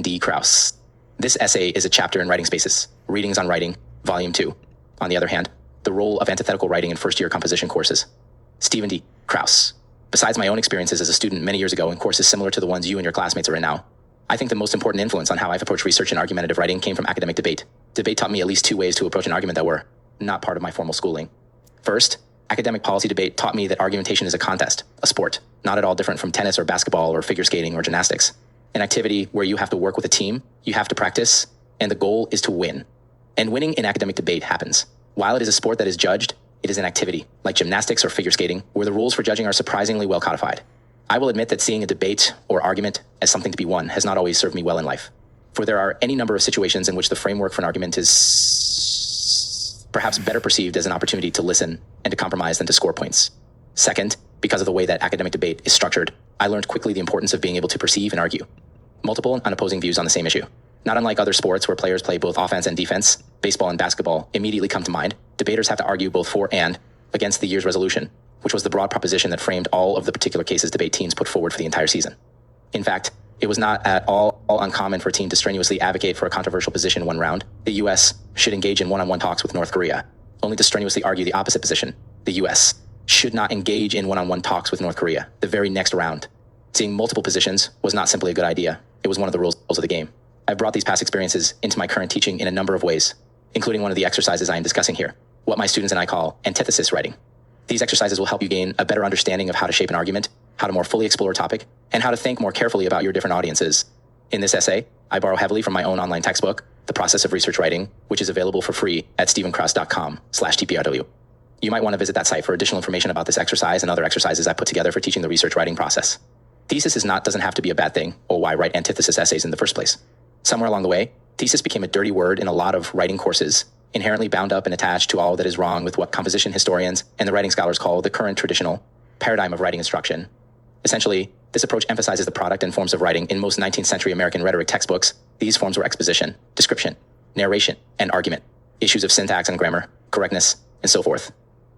D. Krause. This essay is a chapter in Writing Spaces, Readings on Writing, Volume 2. On the other hand, the role of antithetical writing in first-year composition courses. Steven D. Krause. Besides my own experiences as a student many years ago in courses similar to the ones you and your classmates are in now, I think the most important influence on how I've approached research and argumentative writing came from academic debate. Debate taught me at least two ways to approach an argument that were not part of my formal schooling. First, academic policy debate taught me that argumentation is a contest, a sport, not at all different from tennis or basketball or figure skating or gymnastics. An activity where you have to work with a team, you have to practice, and the goal is to win. And winning in academic debate happens. While it is a sport that is judged, it is an activity, like gymnastics or figure skating, where the rules for judging are surprisingly well codified. I will admit that seeing a debate or argument as something to be won has not always served me well in life. For there are any number of situations in which the framework for an argument is perhaps better perceived as an opportunity to listen and to compromise than to score points. Second, because of the way that academic debate is structured, I learned quickly the importance of being able to perceive and argue multiple and opposing views on the same issue. Not unlike other sports where players play both offense and defense, baseball and basketball immediately come to mind. Debaters have to argue both for and against the year's resolution, which was the broad proposition that framed all of the particular cases debate teams put forward for the entire season. In fact, it was not at all uncommon for a team to strenuously advocate for a controversial position one round. The U.S. should engage in one-on-one talks with North Korea, only to strenuously argue the opposite position. The U.S. should not engage in one-on-one talks with North Korea the very next round. Seeing multiple positions was not simply a good idea. It was one of the rules of the game. I've brought these past experiences into my current teaching in a number of ways, including one of the exercises I am discussing here, what my students and I call antithesis writing. These exercises will help you gain a better understanding of how to shape an argument, how to more fully explore a topic, and how to think more carefully about your different audiences. In this essay, I borrow heavily from my own online textbook, The Process of Research Writing, which is available for free at stevenkrause.com/tprw. You might want to visit that site for additional information about this exercise and other exercises I put together for teaching the research writing process. Thesis doesn't have to be a bad thing, or why write antithesis essays in the first place. Somewhere along the way, thesis became a dirty word in a lot of writing courses, inherently bound up and attached to all that is wrong with what composition historians and the writing scholars call the current traditional paradigm of writing instruction. Essentially, this approach emphasizes the product and forms of writing. In most 19th century American rhetoric textbooks, these forms were exposition, description, narration, and argument, issues of syntax and grammar, correctness, and so forth.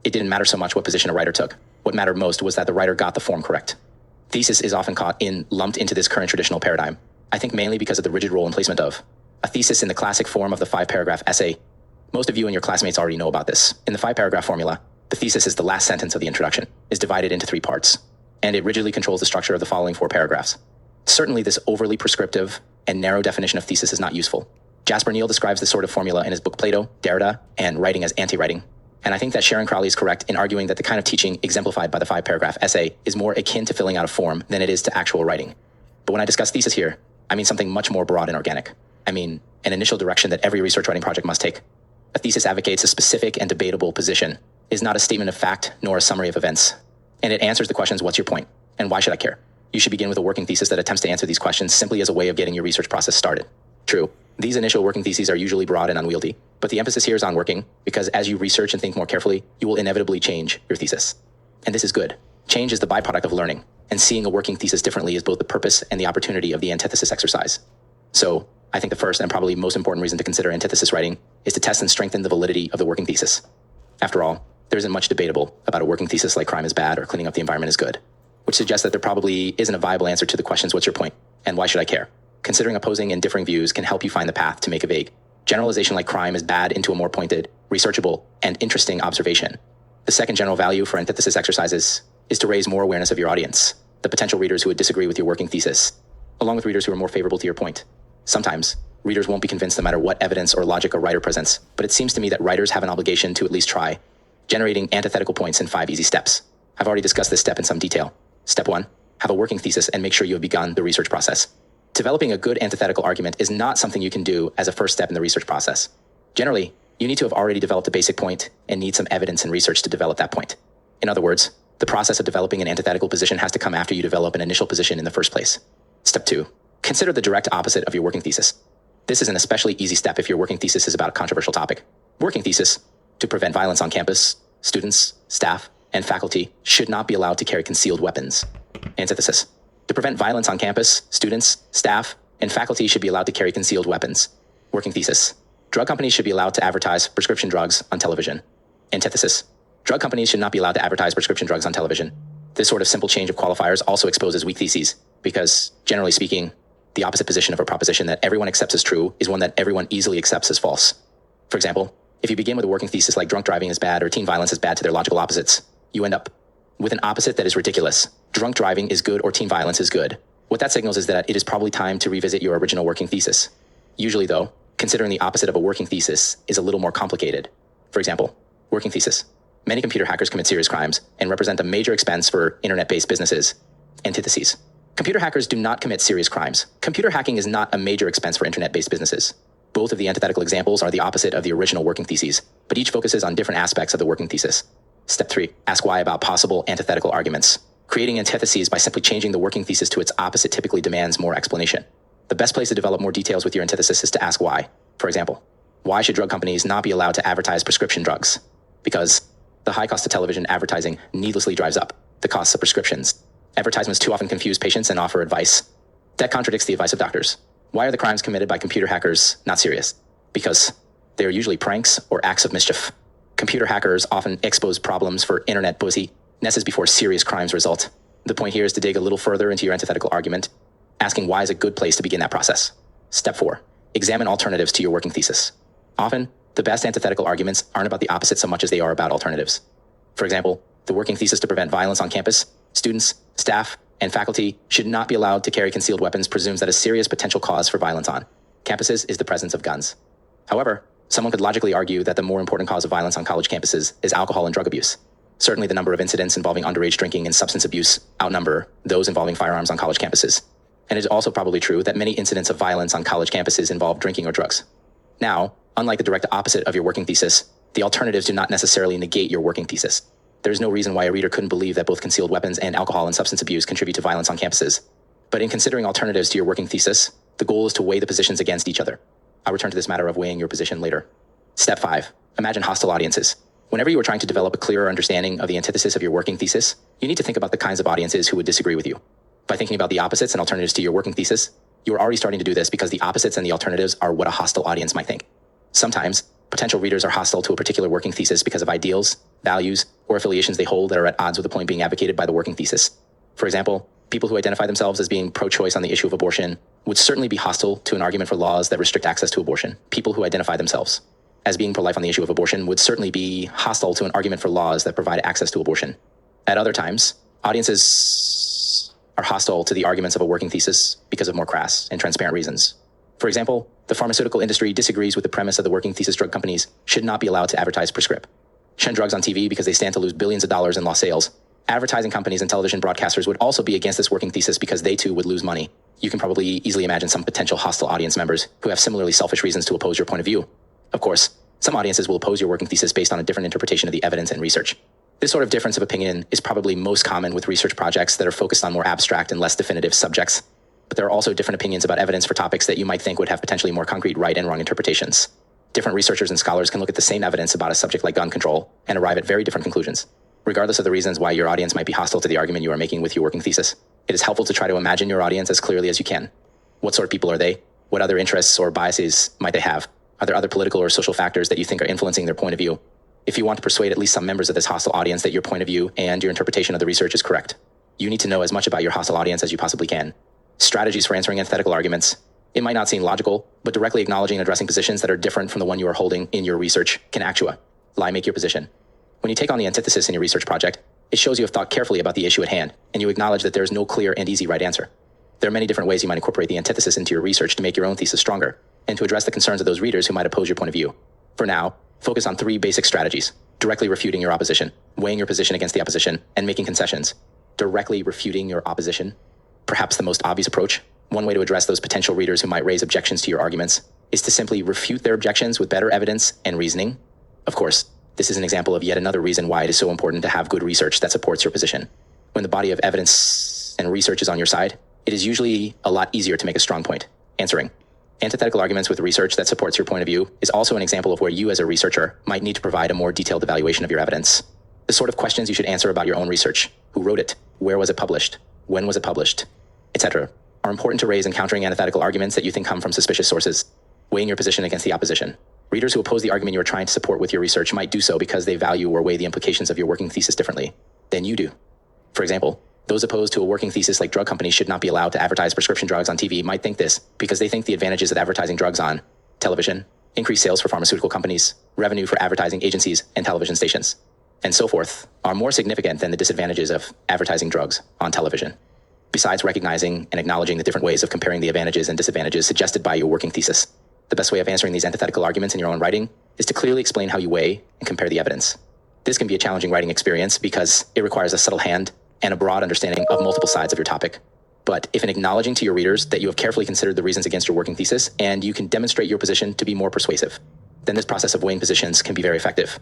It didn't matter so much what position a writer took. What mattered most was that the writer got the form correct. Thesis is often lumped into this current traditional paradigm, I think mainly because of the rigid role and placement of a thesis in the classic form of the 5-paragraph essay. Most of you and your classmates already know about this. In the 5-paragraph formula, the thesis is the last sentence of the introduction, is divided into 3 parts, and it rigidly controls the structure of the following 4 paragraphs. Certainly, this overly prescriptive and narrow definition of thesis is not useful. Jasper Neal describes this sort of formula in his book Plato, Derrida, and Writing as Anti-Writing. And I think that Sharon Crowley is correct in arguing that the kind of teaching exemplified by the 5-paragraph essay is more akin to filling out a form than it is to actual writing. But when I discuss thesis here, I mean something much more broad and organic. I mean an initial direction that every research writing project must take. A thesis advocates a specific and debatable position, is not a statement of fact nor a summary of events. And it answers the questions, what's your point? And why should I care? You should begin with a working thesis that attempts to answer these questions simply as a way of getting your research process started. True, these initial working theses are usually broad and unwieldy, but the emphasis here is on working, because as you research and think more carefully, you will inevitably change your thesis. And this is good. Change is the byproduct of learning, and seeing a working thesis differently is both the purpose and the opportunity of the antithesis exercise. So, I think the first and probably most important reason to consider antithesis writing is to test and strengthen the validity of the working thesis. After all, there isn't much debatable about a working thesis like crime is bad or cleaning up the environment is good, which suggests that there probably isn't a viable answer to the questions, what's your point, and why should I care? Considering opposing and differing views can help you find the path to make a vague generalization like crime is bad into a more pointed, researchable, and interesting observation. The second general value for antithesis exercises is to raise more awareness of your audience, the potential readers who would disagree with your working thesis, along with readers who are more favorable to your point. Sometimes, readers won't be convinced no matter what evidence or logic a writer presents, but it seems to me that writers have an obligation to at least try, generating antithetical points in 5 easy steps. I've already discussed this step in some detail. Step 1, have a working thesis and make sure you have begun the research process. Developing a good antithetical argument is not something you can do as a first step in the research process. Generally, you need to have already developed a basic point and need some evidence and research to develop that point. In other words, the process of developing an antithetical position has to come after you develop an initial position in the first place. Step 2, consider the direct opposite of your working thesis. This is an especially easy step if your working thesis is about a controversial topic. Working thesis, to prevent violence on campus, students, staff, and faculty should not be allowed to carry concealed weapons. Antithesis, to prevent violence on campus, students, staff, and faculty should be allowed to carry concealed weapons. Working thesis, drug companies should be allowed to advertise prescription drugs on television. Antithesis, drug companies should not be allowed to advertise prescription drugs on television. This sort of simple change of qualifiers also exposes weak theses, because, generally speaking, the opposite position of a proposition that everyone accepts as true is one that everyone easily accepts as false. For example, if you begin with a working thesis like drunk driving is bad or teen violence is bad to their logical opposites, you end up with an opposite that is ridiculous. Drunk driving is good or teen violence is good. What that signals is that it is probably time to revisit your original working thesis. Usually though, considering the opposite of a working thesis is a little more complicated. For example, working thesis. Many computer hackers commit serious crimes and represent a major expense for internet-based businesses. Antitheses. Computer hackers do not commit serious crimes. Computer hacking is not a major expense for internet-based businesses. Both of the antithetical examples are the opposite of the original working theses, but each focuses on different aspects of the working thesis. Step 3. Ask why about possible antithetical arguments. Creating antitheses by simply changing the working thesis to its opposite typically demands more explanation. The best place to develop more details with your antithesis is to ask why. For example, why should drug companies not be allowed to advertise prescription drugs? Because the high cost of television advertising needlessly drives up the costs of prescriptions. Advertisements too often confuse patients and offer advice that contradicts the advice of doctors. Why are the crimes committed by computer hackers not serious? Because they are usually pranks or acts of mischief. Computer hackers often expose problems for internet busyness before serious crimes result. The point here is to dig a little further into your antithetical argument. Asking why is a good place to begin that process. Step 4. Examine alternatives to your working thesis. Often, the best antithetical arguments aren't about the opposite so much as they are about alternatives. For example, the working thesis to prevent violence on campus, students, staff, and faculty should not be allowed to carry concealed weapons presumes that a serious potential cause for violence on campuses is the presence of guns. However, someone could logically argue that the more important cause of violence on college campuses is alcohol and drug abuse. Certainly the number of incidents involving underage drinking and substance abuse outnumber those involving firearms on college campuses. And it is also probably true that many incidents of violence on college campuses involve drinking or drugs. Now, unlike the direct opposite of your working thesis, the alternatives do not necessarily negate your working thesis. There is no reason why a reader couldn't believe that both concealed weapons and alcohol and substance abuse contribute to violence on campuses. But in considering alternatives to your working thesis, the goal is to weigh the positions against each other. I'll return to this matter of weighing your position later. Step 5. Imagine hostile audiences. Whenever you are trying to develop a clearer understanding of the antithesis of your working thesis, you need to think about the kinds of audiences who would disagree with you. By thinking about the opposites and alternatives to your working thesis, you are already starting to do this because the opposites and the alternatives are what a hostile audience might think. Sometimes, potential readers are hostile to a particular working thesis because of ideals, values, or affiliations they hold that are at odds with the point being advocated by the working thesis. For example, people who identify themselves as being pro-choice on the issue of abortion would certainly be hostile to an argument for laws that restrict access to abortion. People who identify themselves as being pro-life on the issue of abortion would certainly be hostile to an argument for laws that provide access to abortion. At other times, audiences are hostile to the arguments of a working thesis because of more crass and transparent reasons. For example, the pharmaceutical industry disagrees with the premise of the working thesis drug companies should not be allowed to advertise prescription drugs on TV because they stand to lose billions of dollars in lost sales. Advertising companies and television broadcasters would also be against this working thesis because they too would lose money. You can probably easily imagine some potential hostile audience members who have similarly selfish reasons to oppose your point of view. Of course, some audiences will oppose your working thesis based on a different interpretation of the evidence and research. This sort of difference of opinion is probably most common with research projects that are focused on more abstract and less definitive subjects. But there are also different opinions about evidence for topics that you might think would have potentially more concrete right and wrong interpretations. Different researchers and scholars can look at the same evidence about a subject like gun control and arrive at very different conclusions. Regardless of the reasons why your audience might be hostile to the argument you are making with your working thesis, it is helpful to try to imagine your audience as clearly as you can. What sort of people are they? What other interests or biases might they have? Are there other political or social factors that you think are influencing their point of view? If you want to persuade at least some members of this hostile audience that your point of view and your interpretation of the research is correct, you need to know as much about your hostile audience as you possibly can. Strategies for answering antithetical arguments. It might not seem logical, but directly acknowledging and addressing positions that are different from the one you are holding in your research can actua. Lie make your position. When you take on the antithesis in your research project, it shows you have thought carefully about the issue at hand, and you acknowledge that there is no clear and easy right answer. There are many different ways you might incorporate the antithesis into your research to make your own thesis stronger, and to address the concerns of those readers who might oppose your point of view. For now, focus on 3 basic strategies: directly refuting your opposition, weighing your position against the opposition, and making concessions. Directly refuting your opposition, perhaps the most obvious approach. One way to address those potential readers who might raise objections to your arguments is to simply refute their objections with better evidence and reasoning. Of course, this is an example of yet another reason why it is so important to have good research that supports your position. When the body of evidence and research is on your side, it is usually a lot easier to make a strong point. Answering antithetical arguments with research that supports your point of view is also an example of where you as a researcher might need to provide a more detailed evaluation of your evidence. The sort of questions you should answer about your own research: who wrote it, where was it published, when was it published, etc., are important to raise in countering antithetical arguments that you think come from suspicious sources. Weighing your position against the opposition. Readers who oppose the argument you are trying to support with your research might do so because they value or weigh the implications of your working thesis differently than you do. For example, Those opposed to a working thesis like drug companies should not be allowed to advertise prescription drugs on TV might think this because they think the advantages of advertising drugs on television, increased sales for pharmaceutical companies, revenue for advertising agencies and television stations, and so forth, are more significant than the disadvantages of advertising drugs on television. Besides recognizing and acknowledging the different ways of comparing the advantages and disadvantages suggested by your working thesis, the best way of answering these antithetical arguments in your own writing is to clearly explain how you weigh and compare the evidence. This can be a challenging writing experience because it requires a subtle hand and a broad understanding of multiple sides of your topic. But if in acknowledging to your readers that you have carefully considered the reasons against your working thesis and you can demonstrate your position to be more persuasive, then this process of weighing positions can be very effective.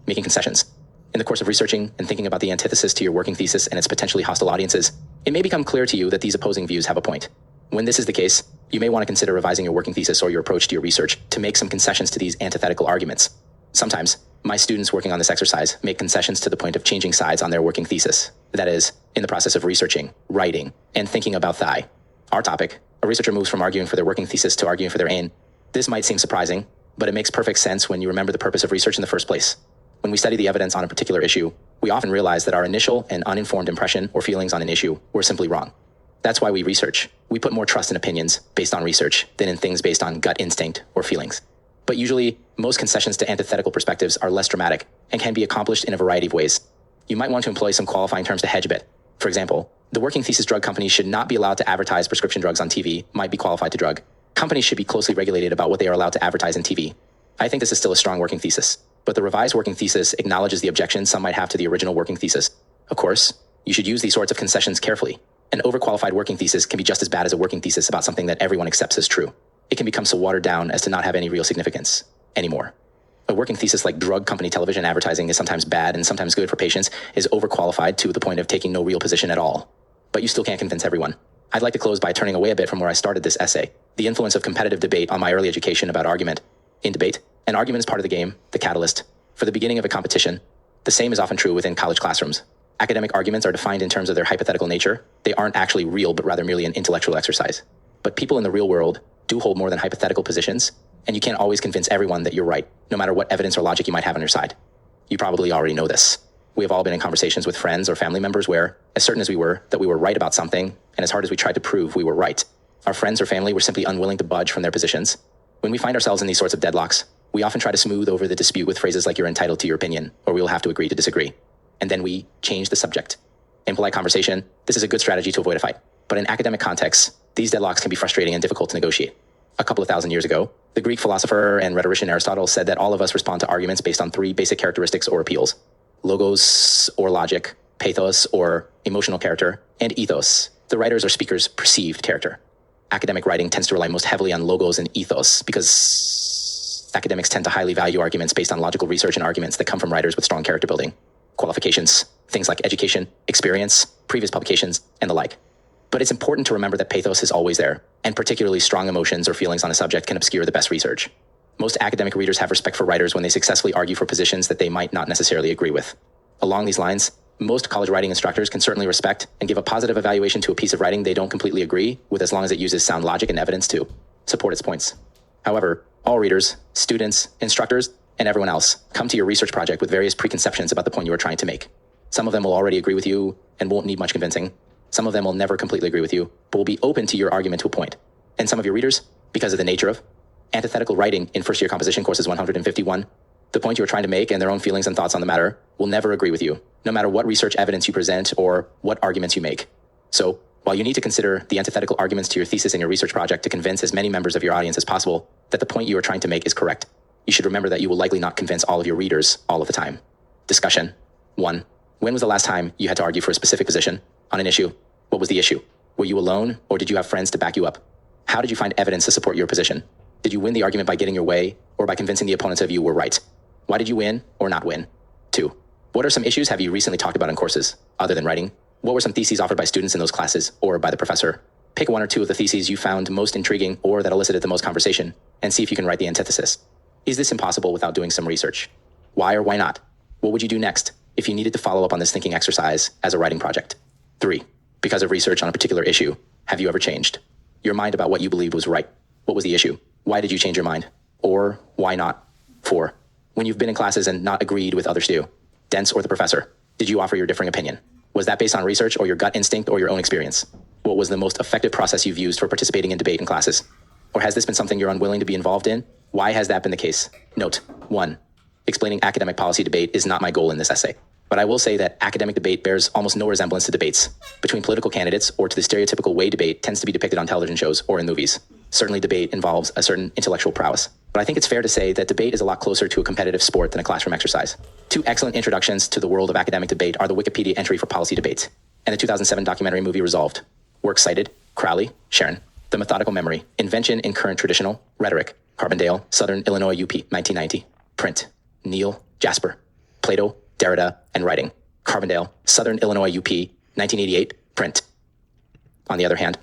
Making concessions. In the course of researching and thinking about the antithesis to your working thesis and its potentially hostile audiences, it may become clear to you that these opposing views have a point. When this is the case, you may want to consider revising your working thesis or your approach to your research to make some concessions to these antithetical arguments. Sometimes, my students working on this exercise make concessions to the point of changing sides on their working thesis. That is, in the process of researching, writing, and thinking about our topic, a researcher moves from arguing for their working thesis to arguing for their aim. This might seem surprising, but it makes perfect sense when you remember the purpose of research in the first place. When we study the evidence on a particular issue, we often realize that our initial and uninformed impression or feelings on an issue were simply wrong. That's why we research. We put more trust in opinions based on research than in things based on gut instinct or feelings. But usually, most concessions to antithetical perspectives are less dramatic and can be accomplished in a variety of ways. You might want to employ some qualifying terms to hedge a bit. For example, the working thesis drug companies should not be allowed to advertise prescription drugs on TV might be qualified to drug. Companies should be closely regulated about what they are allowed to advertise in TV. I think this is still a strong working thesis, but the revised working thesis acknowledges the objections some might have to the original working thesis. Of course, you should use these sorts of concessions carefully. An overqualified working thesis can be just as bad as a working thesis about something that everyone accepts as true. It can become so watered down as to not have any real significance anymore. A working thesis like drug company television advertising is sometimes bad and sometimes good for patients is overqualified to the point of taking no real position at all. But you still can't convince everyone. I'd like to close by turning away a bit from where I started this essay, the influence of competitive debate on my early education about argument. In debate, an argument is part of the game, the catalyst, for the beginning of a competition. The same is often true within college classrooms. Academic arguments are defined in terms of their hypothetical nature. They aren't actually real, but rather merely an intellectual exercise. But people in the real world do hold more than hypothetical positions, and you can't always convince everyone that you're right, no matter what evidence or logic you might have on your side. You probably already know this. We have all been in conversations with friends or family members where, as certain as we were that we were right about something, and as hard as we tried to prove we were right, our friends or family were simply unwilling to budge from their positions. When we find ourselves in these sorts of deadlocks, we often try to smooth over the dispute with phrases like "you're entitled to your opinion," or "we will have to agree to disagree." And then we change the subject. In polite conversation, this is a good strategy to avoid a fight. But in academic contexts, these deadlocks can be frustrating and difficult to negotiate. A couple of thousand years ago, the Greek philosopher and rhetorician Aristotle said that all of us respond to arguments based on three basic characteristics or appeals: logos or logic, pathos or emotional character, and ethos, the writer's or speaker's perceived character. Academic writing tends to rely most heavily on logos and ethos because academics tend to highly value arguments based on logical research and arguments that come from writers with strong character building qualifications, things like education, experience, previous publications, and the like. But it's important to remember that pathos is always there, and particularly strong emotions or feelings on a subject can obscure the best research. Most academic readers have respect for writers when they successfully argue for positions that they might not necessarily agree with. Along these lines, most college writing instructors can certainly respect and give a positive evaluation to a piece of writing they don't completely agree with, as long as it uses sound logic and evidence to support its points. However, all readers, students, instructors, and everyone else come to your research project with various preconceptions about the point you are trying to make. Some of them will already agree with you and won't need much convincing. Some of them will never completely agree with you, but will be open to your argument to a point. And some of your readers, because of the nature of antithetical writing in first-year composition courses 151, the point you are trying to make and their own feelings and thoughts on the matter will never agree with you, no matter what research evidence you present or what arguments you make. So, while you need to consider the antithetical arguments to your thesis in your research project to convince as many members of your audience as possible that the point you are trying to make is correct, you should remember that you will likely not convince all of your readers all of the time. Discussion. 1. When was the last time you had to argue for a specific position on an issue? What was the issue? Were you alone, or did you have friends to back you up? How did you find evidence to support your position? Did you win the argument by getting your way, or by convincing the opponents of you were right? Why did you win or not win? 2. What are some issues have you recently talked about in courses, other than writing? What were some theses offered by students in those classes, or by the professor? Pick one or two of the theses you found most intriguing or that elicited the most conversation, and see if you can write the antithesis. Is this impossible without doing some research? Why or why not? What would you do next if you needed to follow up on this thinking exercise as a writing project? 3. Because of research on a particular issue, have you ever changed your mind about what you believed was right? What was the issue? Why did you change your mind? Or why not? 4. When you've been in classes and not agreed with others do, Dents or the professor, did you offer your differing opinion? Was that based on research or your gut instinct or your own experience? What was the most effective process you've used for participating in debate in classes? Or has this been something you're unwilling to be involved in? Why has that been the case? Note 1. Explaining academic policy debate is not my goal in this essay. But I will say that academic debate bears almost no resemblance to debates between political candidates or to the stereotypical way debate tends to be depicted on television shows or in movies. Certainly debate involves a certain intellectual prowess. But I think it's fair to say that debate is a lot closer to a competitive sport than a classroom exercise. Two excellent introductions to the world of academic debate are the Wikipedia entry for policy debate and the 2007 documentary movie Resolved. Works cited: Crowley, Sharon. The Methodical Memory, Invention in Current Traditional Rhetoric, Carbondale, Southern Illinois UP, 1990. Print, Neil, Jasper. Plato, Derrida, and Writing. Carbondale, Southern Illinois UP, 1988. Print. On the other hand,